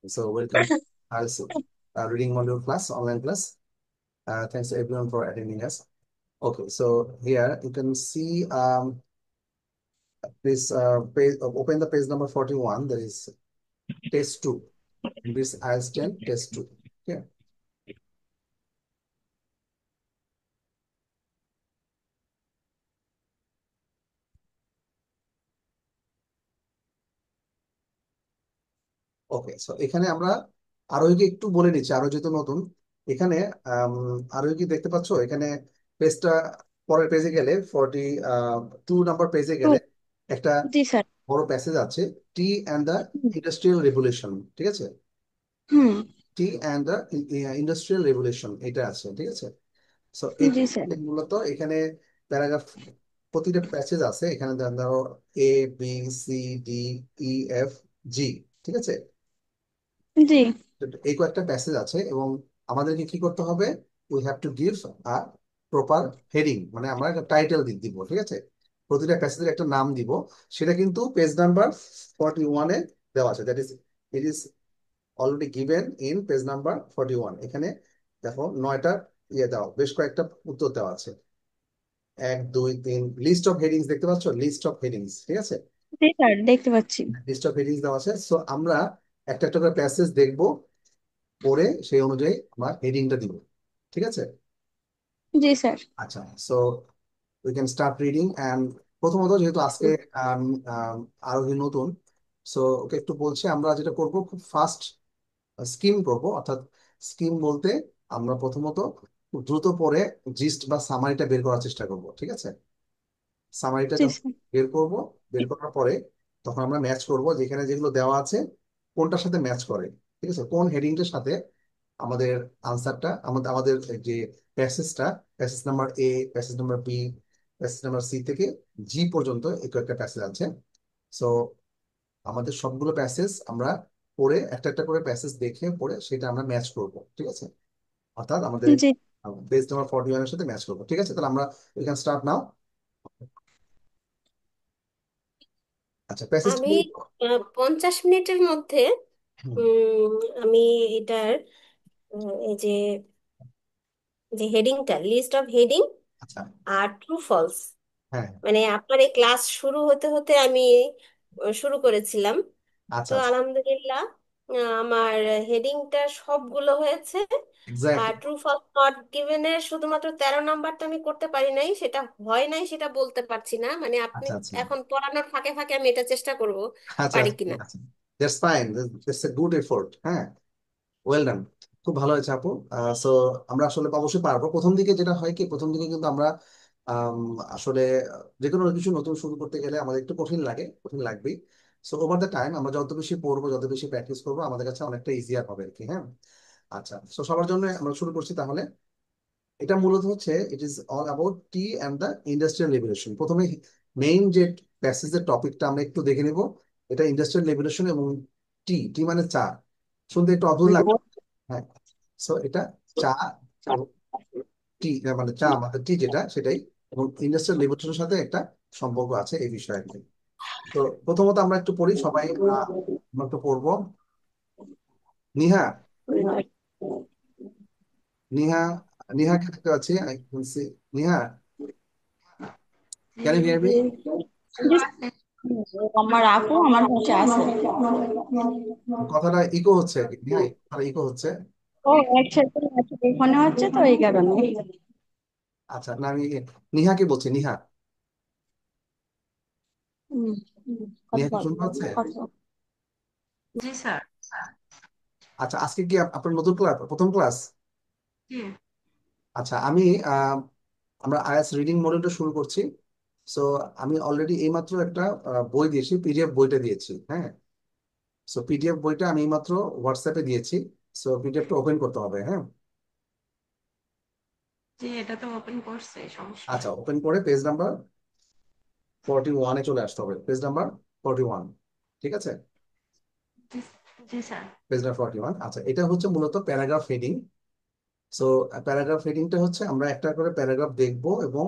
So welcome as reading module class, online class. Thanks everyone for attending us. Okay, so here you can see this page, open the page number 41. There is test 2. This IELTS 10 test 2. Okay. Okay, so এখানে আমরা আরোহীকে একটু বলে নিচ্ছি, আরো যেহেতু নতুন এখানে। আরোহী দেখতে পাচ্ছ এখানে পেজটা, পরের পেজে গেলে 42 নাম্বার পেজে ও, গেলে একটা জি স্যার। বড় প্যাসেজ আছে, টি অ্যান্ড দ্য ইন্ডাস্ট্রিয়াল রেভলিউশন। ঠিক আছে, হুম। টি অ্যান্ড দ্য ইন্ডাস্ট্রিয়াল রেভলিউশন এটা আছে। ঠিক আছে, সো এই জি স্যার। মূলত এখানে প্যারাগ্রাফ, প্রতিটা প্যাসেজ আছে এখানে। ধরো এ, বি, সি, ডি, ই, এফ, জি। ঠিক আছে, জি। এই কয়েকটা প্যাসেজ আছে এবং আমাদেরকে কি করতে হবে, we have to give a proper heading, মানে আমরা একটা টাইটেল দিব। ঠিক আছে, প্রতিটা প্যাসেজের একটা নাম দিব, সেটা কিন্তু পেজ নাম্বার 41-এ দেওয়া আছে। That is, it is already given in page number 41। এখানে দেখো 9টা দেওয়া, বেশ কয়েকটা উত্তর দেওয়া আছে। 1, 2, 3 লিস্ট অফ হেডিংস দেখতে পাচ্ছ, লিস্ট অফ হেডিংস। ঠিক আছে, জি স্যার, দেখতে পাচ্ছি। লিস্ট অফ হেডিংস দেওয়া আছে। সো আমরা একটা একটা করে প্যাসেজ দেখবো, পড়ে সেই অনুযায়ী আমরা হেডিংটা দিব। ঠিক আছে, জি স্যার। আচ্ছা। So we can start reading. And প্রথমত যেহেতু আজকে আম, আম, আরোহী নতুন, সো ওকে একটু বলছি আমরা যেটা করব, খুব ফাস্ট স্কিম করব। অর্থাৎ স্কিম বলতে আমরা প্রথমত খুব দ্রুত পড়ে জিস্ট বা সামারিটা বের করার চেষ্টা করব। ঠিক আছে, সামারিটা জি যখন স্যার। বের করব, বের করার পরে তখন আমরা ম্যাচ করব যেখানে যেগুলো দেওয়া আছে কোনটার সাথে ম্যাচ করে। ঠিক আছে, কোন হেডিংটার সাথে আমাদের আনসারটা, আমাদের আমাদের যে প্যাসেজটা, passage number A, passage number B, passage number C থেকে জি পর্যন্ত এই কয়েকটা প্যাসেজ আছে। সো আমাদের সবগুলো প্যাসেজ আমরা পড়ে, একটা একটা করে প্যাসেজ দেখে পড়ে সেটা আমরা ম্যাচ করব। ঠিক আছে, অর্থাৎ আমাদের জি। পেজ নাম্বার 41-এর সাথে ম্যাচ করবো। ঠিক আছে, তাহলে আমরা উই ক্যান স্টার্ট নাও। আচ্ছা, প্যাসেজ আমি 50 মিনিটের মধ্যে উম, আমি এটার এই যে যে হেডিংটা, লিস্ট অফ হেডিং আচ্ছা, আর ট্রু ফলস, হ্যাঁ, মানে আপনার এই ক্লাস শুরু হতে হতে আমি শুরু করেছিলাম। তো আচ্ছা, আচ্ছা, আলহামদুলিল্লাহ আমার হেডিংটা সবগুলো হয়েছে। আর এক্স্যাক্টলি, ট্রু ফলস নট গিভেনের শুধুমাত্র 13 নাম্বারটা আমি করতে পারি নাই, সেটা হয় নাই সেটা বলতে পারছি না, মানে আপনি আচ্ছা, আচ্ছা, এখন পড়ানোর ফাঁকে ফাঁকে আমি এটা চেষ্টা করব আচ্ছা, পারি আচ্ছা, কিনা। ঠিক আছে, that's fine, that's a good effort. হ্যাঁ, ওয়েল ডান, খুব ভালো হয়েছে আপু। সো আমরা আসলে অবশ্যই পারবো। প্রথম দিকে যেটা হয় কি, প্রথম দিকে কিন্তু আমরা আম, আসলে যে কোনো কিছু নতুন শুরু করতে গেলে আমাদের একটু কঠিন লাগে, কঠিন লাগবেই। সো ওভার দ্য টাইম আমরা যত বেশি পড়বো, যত বেশি প্র্যাকটিস করবো, আমাদের কাছে অনেকটা ইজিয়ার হবে আর কি। হ্যাঁ, আচ্ছা, সো সবার জন্য আমরা শুরু করছি তাহলে। এটা মূলত হচ্ছে, it is all about T and the industrial revolution. প্রথমে মেইন যে প্যাসেজের টপিকটা আমরা একটু দেখে নিব। এটা ইন্ডাস্ট্রিয়াল রেভলিউশন এবং টি, টি মানে চা। শুনতে একটু অদ্ভুত লাগে। হ্যাঁ, সো এটা চা এবং টি, মানে চা আমাদের টি যেটা সেটাই, এবং ইন্ডাস্ট্রিয়াল রেভলিউশনের সাথে একটা সম্পর্ক আছে এই বিষয়ে আর কি। তো প্রথমত আমরা একটু পড়ি সবাই। আমরা একটু পড়বো। নিহা, নিহা, নিহাকে দেখতে পাচ্ছি, I can see Niha, can you hear me? জি স্যার। আমার আপু আমার কাছে আছে। কথাটা ইকো হচ্ছে আর কি, নিহা, কথাটা ইকো হচ্ছে। ও, একসাথে আছে, এখানে হচ্ছে তো এই কারণে। আচ্ছা, না আমি নিহাকে বলছি, নিহা। হুম, কথা নিহা কি বল, শুনতে পাচ্ছে? কথা বল। জি স্যার। আচ্ছা, আজকে কি আপনার নতুন ক্লাস, প্রথম ক্লাস? জি। আচ্ছা, আমি আহ, আমরা আইএলটিএস রিডিং মডিউলটা শুরু করছি। সো আমি অলরেডি এইমাত্র একটা বই দিয়েছি, পিডিএফ বইটা দিয়েছি। হ্যাঁ, সো পিডিএফ বইটা আমি এইমাত্র হোয়াটসঅ্যাপে দিয়েছি। সো পিডিএফটা ওপেন করতে হবে। হ্যাঁ, জি, এটা তো ওপেন করছে, সমস্যা আচ্ছা, নাই। ওপেন করে পেজ নাম্বার 41-এ চলে আসতে হবে, পেজ নাম্বার 41। ঠিক আছে, জি। জি স্যার। Page number 41। আচ্ছা, এটা হচ্ছে মূলত প্যারাগ্রাফ হেডিং। সো প্যারাগ্রাফ হেডিংটা হচ্ছে আমরা একটা করে প্যারাগ্রাফ দেখবো এবং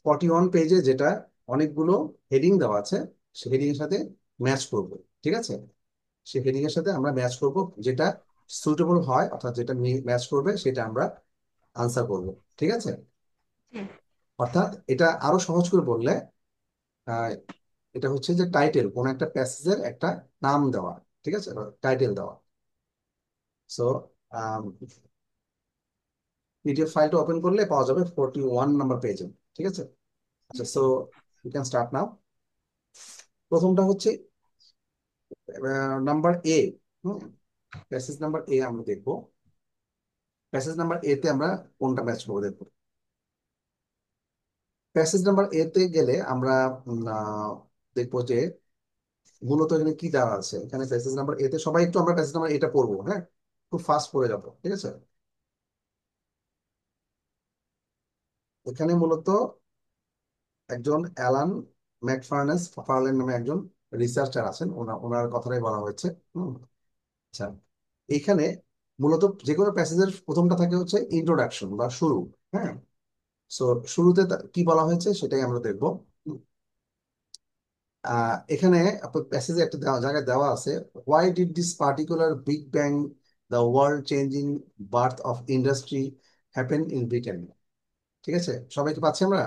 41 পেজে যেটা অনেকগুলো হেডিং দেওয়া আছে, সেই হেডিং এর সাথে ম্যাচ করবো। ঠিক আছে, সেই হেডিং এর সাথে আমরা ম্যাচ করব, যেটা সুইটেবল হয় অর্থাৎ যেটা ম্যাচ করবে সেটা আমরা আনসার করব। ঠিক আছে? জি। অর্থাৎ এটা আরো সহজ করে বললে আহ, এটা হচ্ছে যে টাইটেল, কোন একটা প্যাসেজের একটা নাম দেওয়া। ঠিক আছে, টাইটেল দেওয়া। সো পিডিএফ ফাইলটা ওপেন করলে পাওয়া যাবে 41 নাম্বার পেজে। ঠিক আছে? আচ্ছা, so you can start now. প্রথমটা হচ্ছে number A. Hmm, passage number A আমরা দেখবো। প্যাসেজ নাম্বার এ তে আমরা কোনটা ম্যাচ করবো দেখবো। প্যাসেজ নাম্বার এ তে গেলে আমরা দেখবো যে মূলত এখানে কি দেওয়া আছে। এখানে প্যাসেজ নাম্বার এ তে সবাই একটু আমরা প্যাসেজ নাম্বার এটা পড়বো, হ্যাঁ, খুব ফাস্ট পড়ে যাবো। ঠিক আছে? এখানে মূলত একজন অ্যালান ম্যাকফার্নেস ফার্লেন নামে একজন রিসার্চার আছেন, ওনার কথাটাই বলা হয়েছে। হুম, আচ্ছা, এইখানে মূলত যে কোনো প্যাসেজের প্রথমটা থাকে হচ্ছে ইন্ট্রোডাকশন বা শুরু। হ্যাঁ, সো শুরুতে কি বলা হয়েছে সেটাই আমরা দেখবো। এখানে প্যাসেজে একটা জায়গায় দেওয়া আছে, why did this particular big bang the world changing birth of industry happen in Britain. ঠিক আছে, সবাইকে পাচ্ছি আমরা?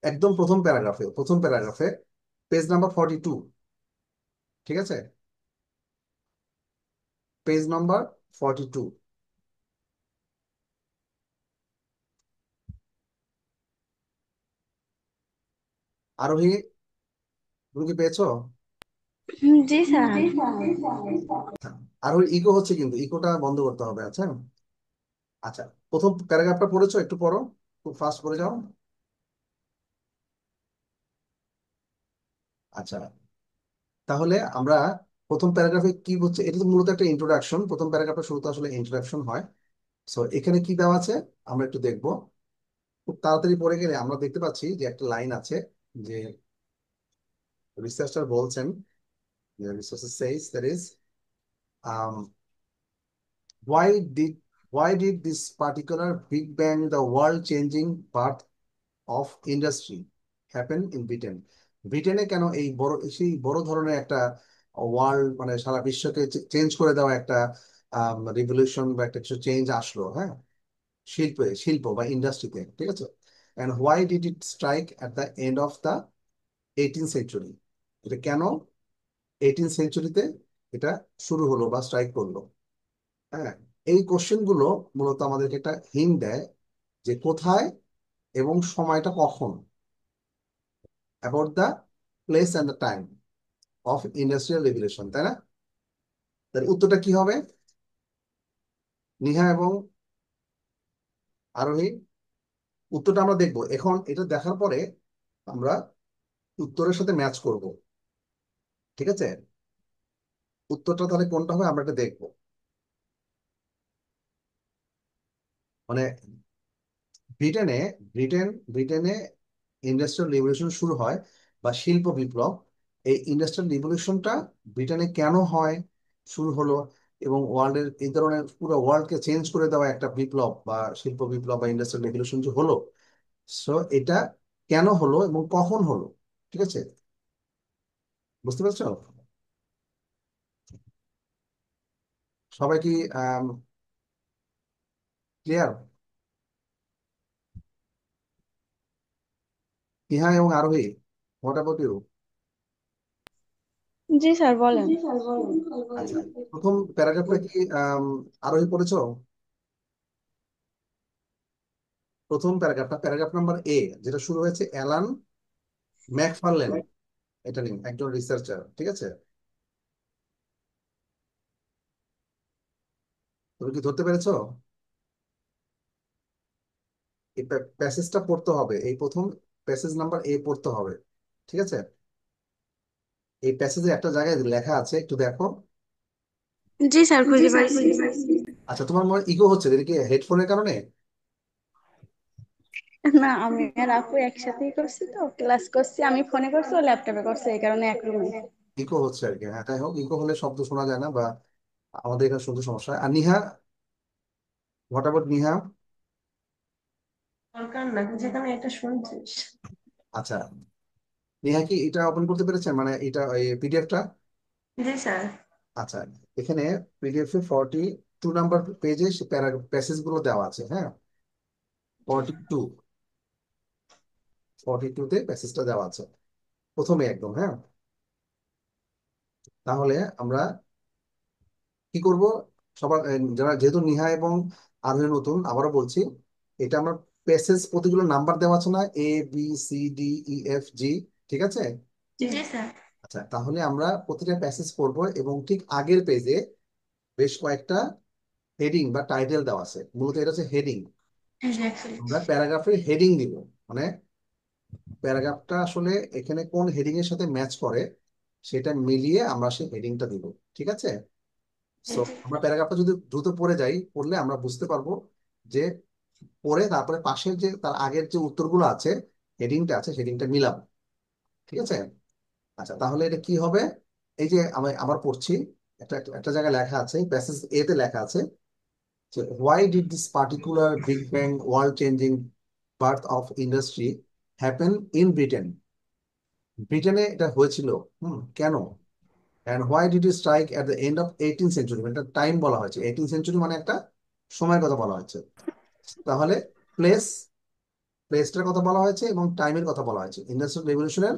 একদম প্রথম প্যারাগ্রাফে পেজ নাম্বার 42। ঠিক আছে, পেজ নাম্বার 42। আরোহী, তুমি কি পেয়েছো? জি স্যার। আরোহী ইকো হচ্ছে, কিন্তু ইকোটা বন্ধ করতে হবে। আচ্ছা, আচ্ছা, প্রথম প্যারাগ্রাফটা পড়েছো? একটু পড়ো, খুব ফাস্ট করে যাও। আচ্ছা, তাহলে আমরা প্রথম প্যারাগ্রাফে কি হচ্ছে, এটা তো মূলত একটা ইন্ট্রোডাকশন। প্রথম প্যারাগ্রাফের শুরুতে আসলে ইন্ট্রোডাকশন হয়। সো এখানে কি দেওয়া আছে আমরা একটু দেখবো। খুব তাড়াতাড়ি পড়ে গেলে আমরা দেখতে পাচ্ছি যে একটা লাইন আছে যে রিসার্চার বলছেন, researcher says that is why did why did this particular big bang, the world changing birth of industry happen in Britain? ব্রিটেনে কেন এই বড়, সেই বড় ধরনের একটা ওয়ার্ল্ড, মানে সারা বিশ্বকে চেঞ্জ করে দেওয়া একটা রিভলিউশন বা একটা কিছু চেঞ্জ আসলো, হ্যাঁ, শিল্প বা ইন্ডাস্ট্রিতে। ঠিক আছে, and why did it strike at the end of the 18th century? এটা কেন 18th সেঞ্চুরিতে এটা শুরু হলো বা স্ট্রাইক করলো? হ্যাঁ, এই কোশ্চেন গুলো মূলত আমাদেরকে একটা হিন্ট দেয় যে কোথায় এবং সময়টা কখন, about the place and the time of industrial revolution, তাই না? তার উত্তরটা কি হবে নিহা এবং আরোহী? উত্তরটা আমরা দেখবো এখন। এটা দেখার পরে আমরা উত্তরের সাথে ম্যাচ করব। ঠিক আছে, উত্তরটা তাহলে কোনটা হবে আমরা এটা দেখবো। মানে ব্রিটেনে ব্রিটেন ব্রিটেনে ইন্ডাস্ট্রিয়াল রিভলিউশন শুরু হয় বা শিল্প বিপ্লব। এই ইন্ডাস্ট্রিয়াল রিভলিউশনটা ব্রিটেনে কেন হয়, শুরু হলো, এবং ওয়ার্ল্ডের এই ধরনের পুরো ওয়ার্ল্ডকে চেঞ্জ করে দেওয়া একটা বিপ্লব বা শিল্প বিপ্লব বা ইন্ডাস্ট্রিয়াল রিভলিউশন যে হলো, সো এটা কেন হলো এবং কখন হলো। ঠিক আছে, বুঝতে পারছো? সবাই কি ক্লিয়ার? ইহা এবং আরোহী, হোয়াট অ্যাবাউট ইউ? জি স্যার বলেন। আচ্ছা, প্রথম প্যারাগ্রাফটা কি আরোহী পড়েছো? প্রথম প্যারাগ্রাফ নাম্বার এ, যেটা শুরু হয়েছে অ্যালান ম্যাকফার্লেন, এটা নিন, একজন রিসার্চার। ঠিক আছে, তুমি কি ধরতে পেরেছো? এই প্যাসেজটা পড়তে হবে, এই প্রথম প্যাসেজ নাম্বার এ পড়তে হবে। ঠিক আছে, এই প্যাসেজে একটা জায়গায় লেখা আছে, একটু দেখো। জি স্যার খুঁজে পাইছি। আচ্ছা, তোমার মনে ইগো হচ্ছে, এটা কি হেডফোনের কারণে? না, আমি আর আপু একসাথেই করছি, তো ক্লাস করছি, আমি ফোনে করছি ও ল্যাপটপে করছে, এই কারণে এক রুমে। ইকো হচ্ছে আর কি। হ্যাঁ, তাই হোক, ইকো হলে শব্দ শোনা যায় না বা আমাদের এখানে শুনতে সমস্যা হয়। আর নিহা, হোয়াট অ্যাবাউট নিহা? দরকার না, যেখানে এটা শুনছিস। আচ্ছা, নেহা কি এটা ওপেন করতে পেরেছেন, মানে এটা পিডিএফটা? জি স্যার। আচ্ছা, এখানে পিডিএফ এ 42 নাম্বার পেজে প্যাসেজ গুলো দেওয়া আছে, হ্যাঁ। 42, 42-তে প্যাসেজটা দেওয়া আছে প্রথমে একদম, হ্যাঁ। তাহলে আমরা কি করব, সবার যারা যেহেতু নিহা এবং আরোহী নতুন, আবারও বলছি, এটা আমরা প্যাসেজ প্রতিগুলো নাম্বার দেওয়া আছে না, ABCDEFG, ঠিক আছে? জি স্যার। আচ্ছা, তাহলে আমরা প্রতিটা প্যাসেজ করব এবং ঠিক আগের পেজে বেশ কয়েকটা হেডিং বা টাইটেল দেওয়া আছে, মূলত এটা হচ্ছে হেডিং। এই যে 41। আমরা প্যারাগ্রাফের হেডিং দিব, মানে প্যারাগ্রাফটা আসলে এখানে কোন হেডিং এর সাথে ম্যাচ করে সেটা মিলিয়ে আমরা সেই হেডিংটা দিব, ঠিক আছে? জি সো জি। আমরা প্যারাগ্রাফটা যদি দ্রুত পড়ে যাই, পড়লে আমরা বুঝতে পারবো যে পড়ে তারপরে পাশের যে তার আগের যে উত্তরগুলো আছে, হেডিংটা আছে, হেডিংটা মিলাবো, ঠিক আছে? আচ্ছা, তাহলে এটা কি হবে, এই যে আমি আবার পড়ছি, একটা একটা একটা জায়গায় লেখা আছে, প্যাসেজ এ তে লেখা আছে যে why did this particular big bang world changing birth of industry happen in Britain. ব্রিটেনে এটা হয়েছিল, কেন? And why did it strike at the end of 18th century, মানে একটা টাইম বলা হয়েছে, 18th সেঞ্চুরি মানে একটা সময়ের কথা বলা হয়েছে। তাহলে প্লেস, প্লেসটার কথা বলা হয়েছে এবং টাইমের কথা বলা হয়েছে, ইন্ডাস্ট্রিয়াল রেভলিউশনের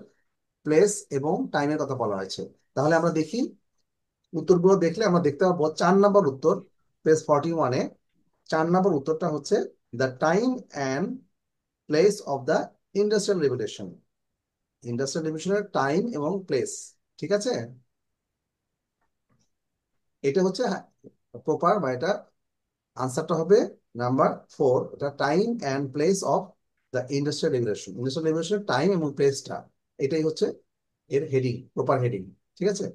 প্লেস এবং টাইমের কথা বলা হয়েছে। তাহলে আমরা দেখি উত্তরগুলো, দেখলে আমরা দেখতে পাবো 4 নম্বর উত্তর, পেজ 41-এ 4 নম্বর উত্তরটা হচ্ছে the time and place of the industrial revolution. Industrial রেভলিউশনের টাইম এবং প্লেস, ঠিক আছে? এটা হচ্ছে প্রপার, বা এটা আনসারটা হবে নাম্বার 4, এটা time and place of the industrial revolution. Industrial রেভলিউশনের টাইম এবং প্লেসটা, এটাই হচ্ছে এর হেডিং, প্রপার হেডিং, ঠিক আছে?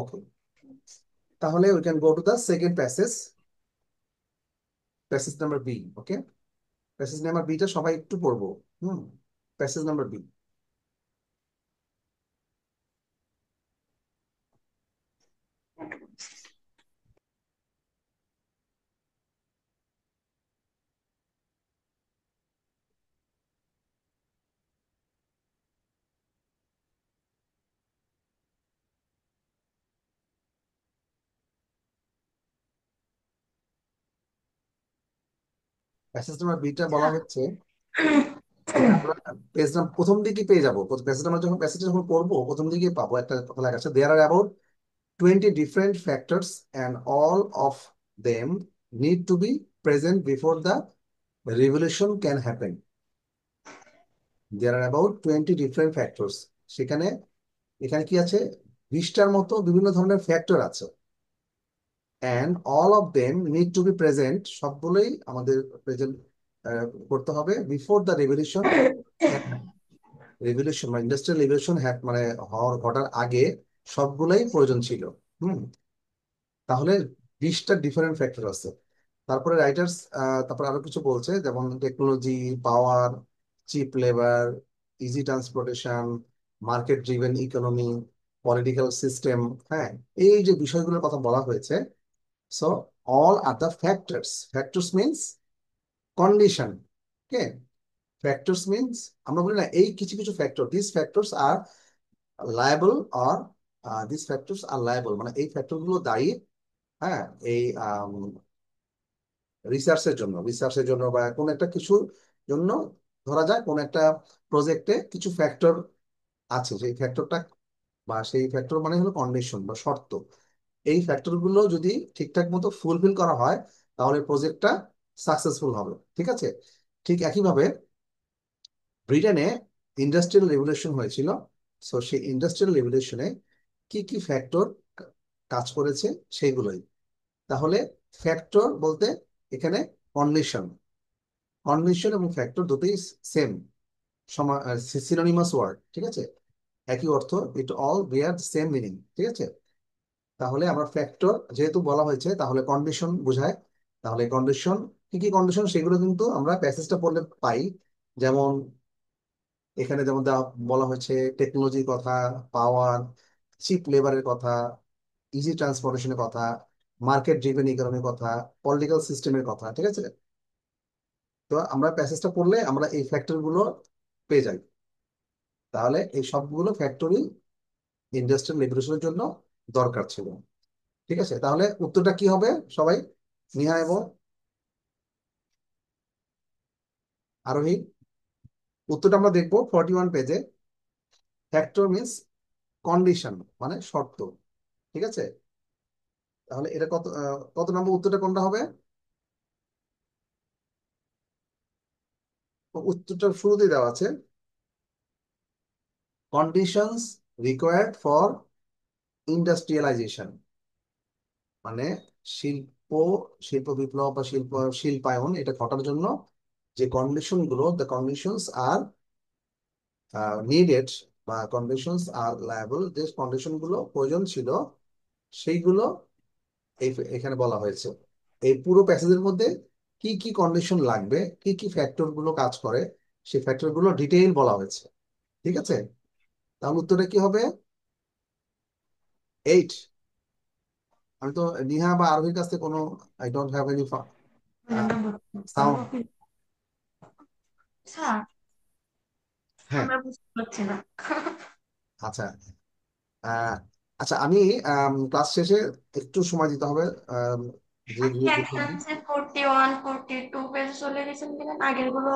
ওকে, তাহলে we can go to the second passage, passage number B. Okay, passage number বিটা সবাই একটু পড়বো। Hmm, passage number B. Passage number বিটা বলা হচ্ছে, এটা আমরা পেজ নাম প্রথম দিকে পেয়ে যাবো, প্যাসেজ আমরা যখন প্যাসেজটা যখন পড়বো প্রথম দিকে পাবো একটা কথা লেখা আছে, দেয়ার আর about 20 different factors and all of them need to be present before the revolution can happen. There are about 20 different factors. সেখানে, এখানে কি আছে, 20টার মতো বিভিন্ন ধরনের ফ্যাক্টর আছে, and all of them need to be present, সবগুলোই আমাদের প্রেজেন্ট করতে হবে before the revolution can, revolution মানে ইন্ডাস্ট্রিয়াল রেভলিউশন মানে ঘটার আগে সবগুলোই প্রয়োজন ছিল। হুম, তাহলে 20টা ডিফারেন্ট ফ্যাক্টর আছে। তারপরে রাইটার্স, তারপর আরো কিছু বলছে, যেমন technology, power, cheap labour, easy transportation, market driven economy, political system, হ্যাঁ, এই যে বিষয়গুলোর কথা বলা হয়েছে। So all are the factors, factors means condition, okay. Factors means, আমরা বলি না এই কিছু কিছু factor, this factors are liable, or this factors are liable, মানে এই ফ্যাক্টর গুলো দায়ী, হ্যাঁ, এই রিসার্চের জন্য বা কোন একটা কিছুর জন্য, ধরা যায় কোন একটা প্রজেক্টে কিছু ফ্যাক্টর আছে, সেই ফ্যাক্টরটা বা সেই ফ্যাক্টর মানে হলো কন্ডিশন বা শর্ত, এই ফ্যাক্টর গুলো যদি ঠিকঠাক মতো ফুলফিল করা হয় তাহলে প্রজেক্টটা সাকসেসফুল হবে, ঠিক আছে? ঠিক একইভাবে ব্রিটেনে ইন্ডাস্ট্রিয়াল রেভলিউশন হয়েছিল, সো সেই ইন্ডাস্ট্রিয়াল রেভলিউশনে কি কি ফ্যাক্টর কাজ করেছে সেইগুলোই। তাহলে ফ্যাক্টর বলতে এখানে কন্ডিশন, কন্ডিশন এবং ফ্যাক্টর দুটোই সেম, সিনোনিমাস ওয়ার্ড, ঠিক আছে, একই অর্থ, it all bear same meaning, ঠিক আছে? তাহলে আমরা ফ্যাক্টর যেহেতু বলা হয়েছে তাহলে কন্ডিশন বোঝায়, তাহলে কন্ডিশন, কি কি কন্ডিশন সেগুলো কিন্তু আমরা প্যাসেজটা পড়লে পাই। যেমন এখানে যেমন বলা হয়েছে টেকনোলজির কথা, পাওয়ার, চিপ লেবারের কথা, ইজি ট্রান্সপোর্টেশনের কথা, মার্কেট ড্রিভেন ইকোনমির কথা, পলিটিক্যাল সিস্টেমের কথা, ঠিক আছে? তো আমরা প্যাসেজটা পড়লে আমরা এই ফ্যাক্টর গুলো পেয়ে যাই। তাহলে এই সবগুলো ফ্যাক্টরি ইন্ডাস্ট্রিয়াল রেভলিউশনের জন্য দরকার ছিল। ঠিক আছে, তাহলে উত্তরটা কি হবে সবাই? নিহা এবং আরোহী, উত্তরটা আমরা দেখবো 41 পেজে। ফ্যাক্টর মিন্স কন্ডিশন, মানে শর্ত। ঠিক আছে, তাহলে এটা কত নম্বর উত্তরটা কোনটা হবে? উত্তরটার শুরুতেই দেওয়া আছে কন্ডিশনস রিকোয়ার্ড ফর ইন্ডাস্ট্রিয়ালাইজেশন, মানে শিল্প শিল্প বিপ্লব বা শিল্পায়ন এটা ঘটার জন্য যে কন্ডিশন গুলো, দ্য কন্ডিশনস আর নিডেড বা কন্ডিশনস আর লায়াবল, যে কন্ডিশন গুলো প্রয়োজন ছিল সেইগুলো এখানে বলা হয়েছে। এই পুরো প্যাসেজের মধ্যে কি কি কন্ডিশন লাগবে, কি কি ফ্যাক্টর গুলো কাজ করে, সেই ফ্যাক্টর গুলো ডিটেইল বলা হয়েছে। ঠিক আছে, তাহলে উত্তরটা কি হবে? 8। আমি তো নিহা বা আরোহীর কাছ থেকে কোনো, আই ডোন্ট হ্যাভ এনি আমরা বুঝতে সাউন্ড। স্যার, হ্যাঁ, আমরা বুঝতে পারছি না। আচ্ছা। আহ, আচ্ছা, আমি ক্লাস শেষে একটু সময় দিতে হবে। আম, যে আপনি যে একটা হচ্ছে 41 42 পেজ চলে গেছেন কিনা আগের গুলো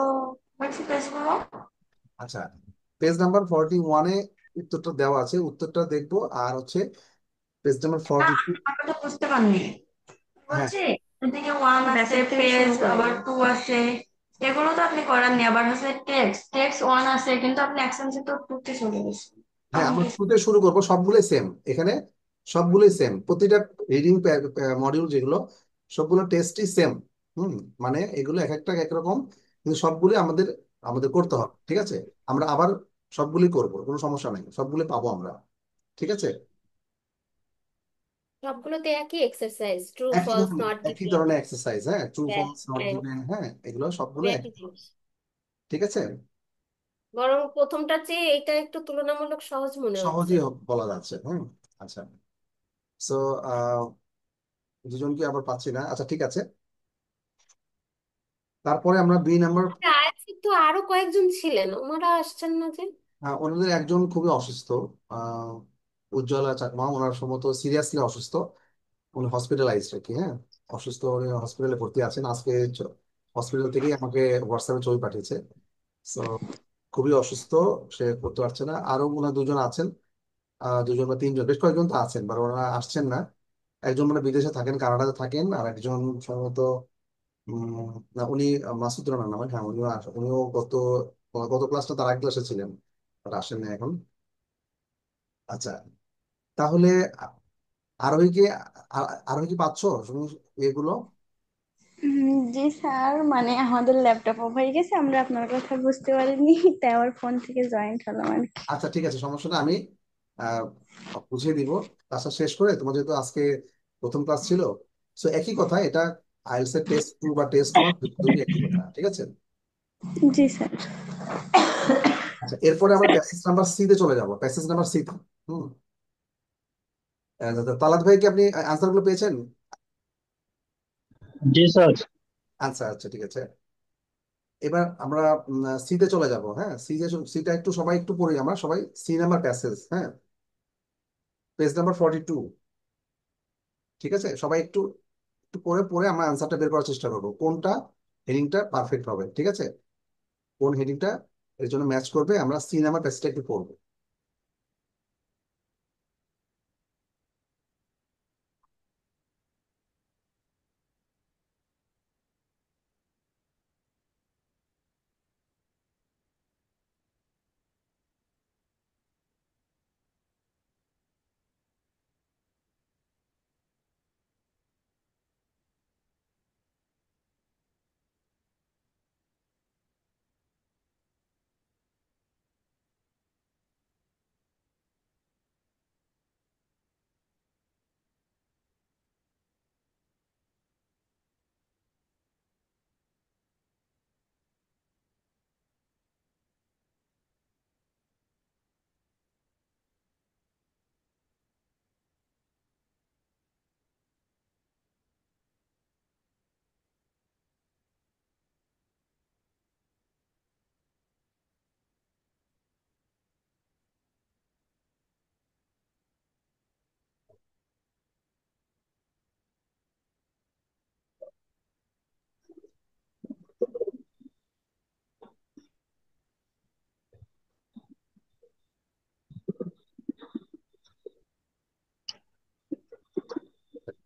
হয়েছে পেজ গুলো। আচ্ছা, পেজ নাম্বার 41-এ উত্তরটা দেওয়া আছে, উত্তরটা দেখবো। আর হচ্ছে পেজ নাম্বার না, 42। আমরা তো বুঝতে পারিনি হ্যাঁ, হচ্ছে এদিকে 1 আছে, পেজ আবার 2 আছে, এগুলো তো আপনি করাননি। আবার হচ্ছে টেক্সট টেক্সট 1 আছে, কিন্তু আপনি অ্যাকসেন্সে তো 2 তে চলে গেছেন। হ্যাঁ, তখন আমরা কি? শুরুতে শুরু করবো, সবগুলোই সেম এখানে, সবগুলোই সেম। প্রতিটা রিডিং মডিউল যেগুলো, সবগুলো টেস্টই সেম। হুম, মানে এগুলো এক একটা একরকম, কিন্তু সবগুলোই আমাদের আমাদের করতে হবে। ঠিক আছে, আমরা আবার সবগুলি করব, কোনো সমস্যা নেই, সবগুলি পাবো আমরা। ঠিক আছে, সবগুলোতে একই এক্সারসাইজ, ট্রু একই ফলস ধরনের নট একই গিভেন। ধরনের এক্সারসাইজ। হ্যাঁ, ট্রু ফলস নট হ্যাঁ, গিভেন, হ্যাঁ, এগুলো সবগুলো একই একই। জিনিস। ঠিক আছে, বরং প্রথমটার চেয়ে এটা একটু তুলনামূলক সহজ মনে হচ্ছে। সহজেই বলা যাচ্ছে। হুম, আচ্ছা। সো দুজনকে আবার পাচ্ছি না। আচ্ছা, ঠিক আছে, তারপরে আমরা বি নাম্বার। আইএলটিএস তো আরো কয়েকজন ছিলেন, ওনারা আসছেন না যে? ওনাদের একজন খুবই অসুস্থ, আহ, উজ্জ্বলা চাকমা, ওনার সম্ভবত সিরিয়াসলি অসুস্থ। উনি হসপিটালাইজড আর কি। হ্যাঁ, অসুস্থ, উনি হসপিটালে ভর্তি আছেন আজকে। হসপিটাল থেকেই আমাকে হোয়াটসঅ্যাপে ছবি পাঠিয়েছে। সো খুবই অসুস্থ, সে করতে পারছে না। আরো ওনার দুজন আছেন, দুজন বা তিনজন, বেশ কয়েকজন তো আছেন, বাট ওনারা আসছেন না। একজন মানে বিদেশে থাকেন, কানাডাতে থাকেন, আর একজন সম্ভবত না, উনি মাসুদ রানার নামে। হ্যাঁ, উনিও গত গত ক্লাসটা তার আগ ক্লাসে ছিলেন, বাট আসেন না এখন। আচ্ছা, তাহলে আরোহীকে আরোহী পাচ্ছ তুমি এগুলো? জি স্যার, মানে আমাদের ল্যাপটপ অফ হয়ে গেছে, আমরা আপনার কথা বুঝতে পারিনি, তাই আমার ফোন থেকে জয়েন্ট হলাম আর কি। আচ্ছা, ঠিক আছে, সমস্যা না, আমি আহ, বুঝিয়ে দিব। ক্লাসটা শেষ করে, তোমার যেহেতু আজকে প্রথম ক্লাস ছিল, সো একই কথা এটা, আইএলটিএস এর টেস্ট 2 বা টেস্ট 1 দুটোই একই কথা। ঠিক আছে, জি স্যার। আচ্ছা, এরপরে আমরা প্যাসেজ নাম্বার সি তে চলে যাব, প্যাসেজ নাম্বার সি তে। হুম, তালাত ভাই, কি আপনি আনসার গুলো পেয়েছেন? জি স্যার। আচ্ছা, আচ্ছা, ঠিক আছে। এবার আমরা সি তে চলে যাব। হ্যাঁ, সিটা একটু সবাই একটু পড়ি, আমরা সবাই সি নাম্বার প্যাসেজ। হ্যাঁ, পেজ নাম্বার 42। ঠিক আছে, সবাই একটু একটু পড়ে পড়ে আমরা আনসারটা বের করার চেষ্টা করবো, কোনটা হেডিংটা পারফেক্ট হবে। ঠিক আছে, কোন হেডিংটা এর জন্য ম্যাচ করবে, আমরা সি নাম্বার প্যাসেজটা একটু পড়বো।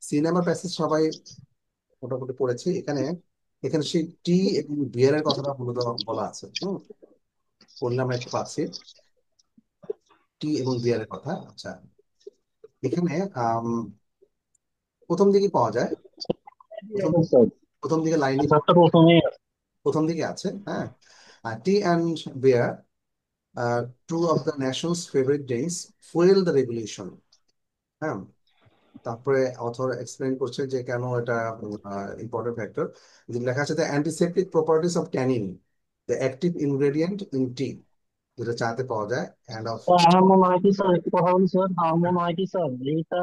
সিনেমার প্যাসেজ সবাই মোটামুটি পড়েছি। এখানে এখানে সেই টি এবং বিয়ারের কথাটা মূলত বলা আছে। পড়লে আমরা একটু পাচ্ছি টি এবং বিয়ারের কথা। আচ্ছা, এখানে আম, প্রথম দিকে পাওয়া যায়, প্রথম স্যার, প্রথম দিকে লাইনই স্যারটা প্রথমে প্রথম দিকে আছে। হ্যাঁ, tea and beer, two of the nation's favourite drinks, fuel the revolution. হ্যাঁ, তারপরে অথর এক্সপ্লেন করছে যে কেন এটা ইম্পর্টেন্ট ফ্যাক্টর। লেখা আছে the antiseptic properties of tannin, the active ingredient in tea, যেটা চাতে পাওয়া যায়, অ্যান্ড অফ। আমার মনে হয় কি স্যার, একটু কথা বলি স্যার, আমার মনে হয় কি স্যার, এটা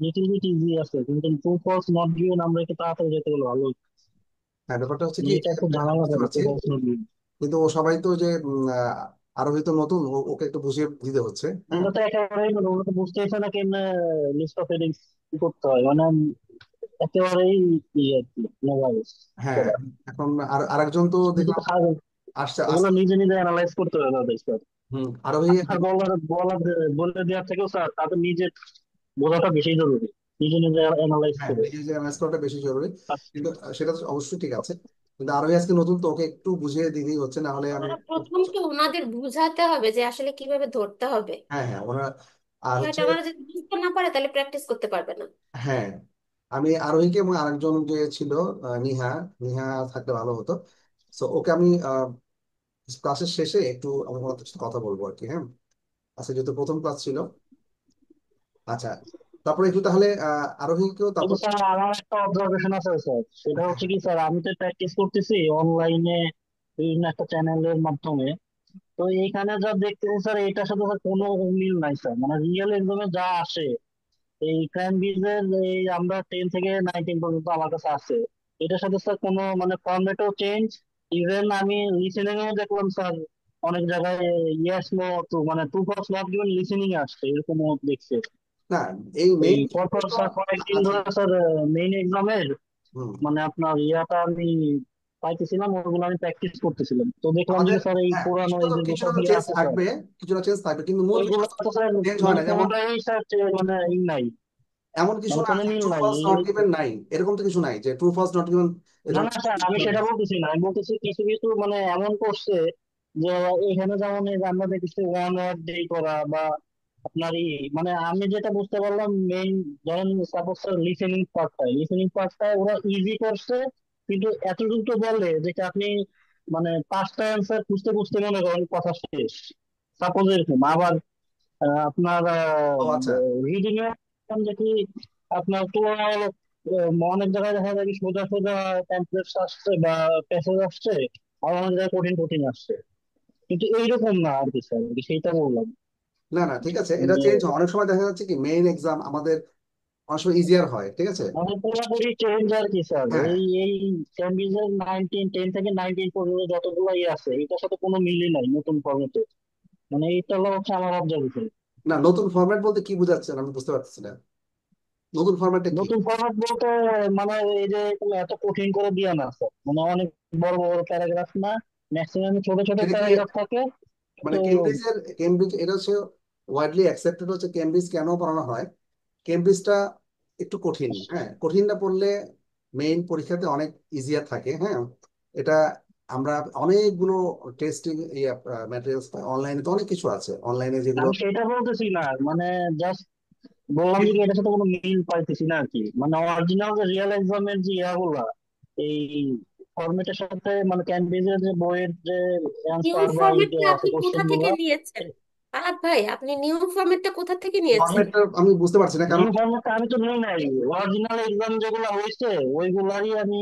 লিটিল বিট ইজি আছে, কিন্তু টু ফলস নট গিভেন আমরা একটু তাড়াতাড়ি যেতে গেলে ভালো হতো। হ্যাঁ, ব্যাপারটা হচ্ছে কি মানে এটা যে একটু আমি ঝামেলা বুঝতে থাকে টু পারছি, ফলস নট গিভেন। কিন্তু ও সবাই তো যে আরোহী তো নতুন, ওকে একটু বুঝিয়ে দিতে হচ্ছে। হ্যাঁ, ওগুলো তো একেবারেই মানে ওগুলো তো বুঝতেইছে না কেমনে লিস্ট অফ হেডিংস কি করতে হয়, মানে একেবারেই ইয়ে আর কি, নোভাইস হ্যাঁ, করা। এখন আর আরেকজন তো কিন্তু দেখলাম আসছে ওগুলো আসছে। নিজে নিজে অ্যানালাইজ করতে হবে তাদের স্যার। আরোহী আপনার বলার বলার বলে দেওয়ার থেকেও স্যার তাদের নিজে বোঝাটা বেশি জরুরি, নিজে নিজে অ্যানালাইজ হ্যাঁ, করে। নিজে যে ম্যানেজ করাটা বেশি জরুরি। কিন্তু সেটা তো অবশ্যই ঠিক আছে, কিন্তু আরোহী আজকে নতুন তো ওকে একটু বুঝিয়ে দিতেই হচ্ছে, না হলে আমি। ওনারা প্রথম তো ওনাদের বুঝাতে হবে যে আসলে কিভাবে ধরতে হবে। হ্যাঁ, হ্যাঁ, ওরা আর বিষয়টা হচ্ছে। ওনারা যদি বুঝতে না পারে তাহলে প্র্যাকটিস করতে পারবে না। হ্যাঁ, আমি আরোহীকে এবং আরেকজন যে ছিল নিহা, নিহা থাকলে ভালো হতো। তো ওকে আমি ক্লাসের শেষে একটু আমার ওনাদের সাথে কথা বলবো আর কি। হ্যাঁ, আচ্ছা, যেহেতু প্রথম ক্লাস ছিল। আচ্ছা, তারপরে একটু তাহলে আরোহীকেও কিন্তু তারপর। স্যার আমার একটা অবজারভেশন আছে স্যার, সেটা হ্যাঁ, হচ্ছে কি স্যার, আমি তো প্র্যাকটিস করতেছি অনলাইনে বিভিন্ন একটা চ্যানেলের মাধ্যমে। তো এইখানে যা দেখতেছি স্যার, এটার সাথে স্যার কোনো মিল নাই স্যার, মানে রিয়েল এক্সামে যা আসে এই ক্রাইম বিজের এই আমরা 10 থেকে 19 পর্যন্ত আমার কাছে আছে, এটার সাথে স্যার কোনো মানে ফরম্যাটও চেঞ্জ। ইভেন আমি লিসেনিং এও দেখলাম স্যার অনেক জায়গায় ইয়েস নো টু মানে to for not given listening আসছে, এরকমও দেখছে। না, এই এই মেইন পরপর স্যার কয়েকদিন আচ্ছা। ধরে স্যার মেইন এক্সামের হুম। মানে আপনার ইয়াটা আমি পাইতেছিলাম, ওগুলো আমি প্র্যাকটিস করতেছিলাম, তো দেখলাম যে আমাদের স্যার এই হ্যাঁ, পুরানো এই যে কিছুটা যেসব তো ইয়ে চেঞ্জ আছে স্যার, থাকবে, কিছুটা চেঞ্জ থাকবে, কিন্তু মূল ওইগুলো বিষয় তো স্যার চেঞ্জ হয় মানে না। যেমন কোনোটাই স্যার মানে ই নাই, এমন কিছু মানে না কোনো যে মিল ট্রু নাই ফলস নট এই। গিভেন নাই, এরকম তো কিছু নাই যে ট্রু ফলস নট গিভেন। না এটা না স্যার, আমি সেটা বলতেছি না, আমি বলতেছি কিছু কিছু মানে এমন করছে যে এখানে যেমন এই যে আমরা দেখতেছি ওয়ান ওয়ার্ড দিয়ে করা বা আপনার মানে আমি যেটা বুঝতে পারলাম মেইন, ধরেন সাপোজ স্যার লিসেনিং পার্টটায় ওরা ইজি করছে, কিন্তু এতটুকু তো বলে যেটা আপনি মানে পাঁচটা অ্যান্সার খুঁজতে খুঁজতে মনে করেন কথা শেষ, সাপোজ এরকম। আবার আপনার ও আচ্ছা। রিডিং এ দেখি আপনার তুলনামূলক অনেক জায়গায় দেখা যায় কি সোজা সোজা কমপ্লেক্স আসছে বা প্যাসেজ আসছে, আর অনেক জায়গায় কঠিন কঠিন আসছে, কিন্তু এইরকম না আর কি স্যার, সেইটা বললাম না, না, ঠিক আছে, এটা যে চেঞ্জ হয়। অনেক সময় দেখা যাচ্ছে কি মেইন এক্সাম আমাদের অনেক সময় ইজিয়ার হয়, ঠিক আছে। মানে পুরোপুরি চেঞ্জ আর কি স্যার। হ্যাঁ, এই ক্যামব্রিজের 10 থেকে 19 পর্যন্ত যতগুলো আছে এটার সাথে কোনো মিলই নাই নতুন ফর্মেটে, মানে এইটা হচ্ছে আমার অবজারভেশন। না, নতুন ফরম্যাট বলতে কি বোঝাচ্ছেন আমি বুঝতে পারতেছি না, নতুন ফরম্যাটটা কি? নতুন ফরম্যাট বলতে মানে এই যে তুমি এত কঠিন করে দিয়ে না স্যার, মানে অনেক বড় বড় প্যারাগ্রাফ না, ম্যাক্সিমাম ছোট ছোট এটা কি প্যারাগ্রাফ থাকে। মানে তো কেমব্রিজ এটা হচ্ছে ওয়াইডলি অ্যাকসেপ্টেড হচ্ছে, কেমব্রিজ কেন পড়ানো হয়? কেমব্রিজটা একটু কঠিন। হ্যাঁ, কঠিনটা পড়লে মেইন পরীক্ষাতে অনেক ইজিয়ার থাকে। হ্যাঁ, এটা আমরা অনেকগুলো টেস্টিং ম্যাটেরিয়ালস পাই, অনলাইনে তো অনেক কিছু আছে অনলাইনে যেগুলো। আমি সেটা বলতেছি না, মানে জাস্ট বললাম যে এটার সাথে কোনো মিল পাইতেছি না আর কি, মানে অরিজিনাল যে রিয়েল এক্সামের যে ইয়াগুলা এই ফরম্যাটের সাথে মানে ক্যামব্রিজের যে বইয়ের যে নিউ অ্যান্সার বা এই ফরম্যাটটা আছে আপনি কোথা কোশ্চেন থেকে গুলা। নিয়েছেন? আলাদ ভাই, আপনি নিউ ফরম্যাটটা কোথা থেকে নিয়েছেন? ফরম্যাটটা আমি বুঝতে পারছি না কারণ। নিউ ফরম্যাটটা আমি তো নেই নাই, অরিজিনাল এক্সাম যেগুলো হয়েছে ওইগুলারই আমি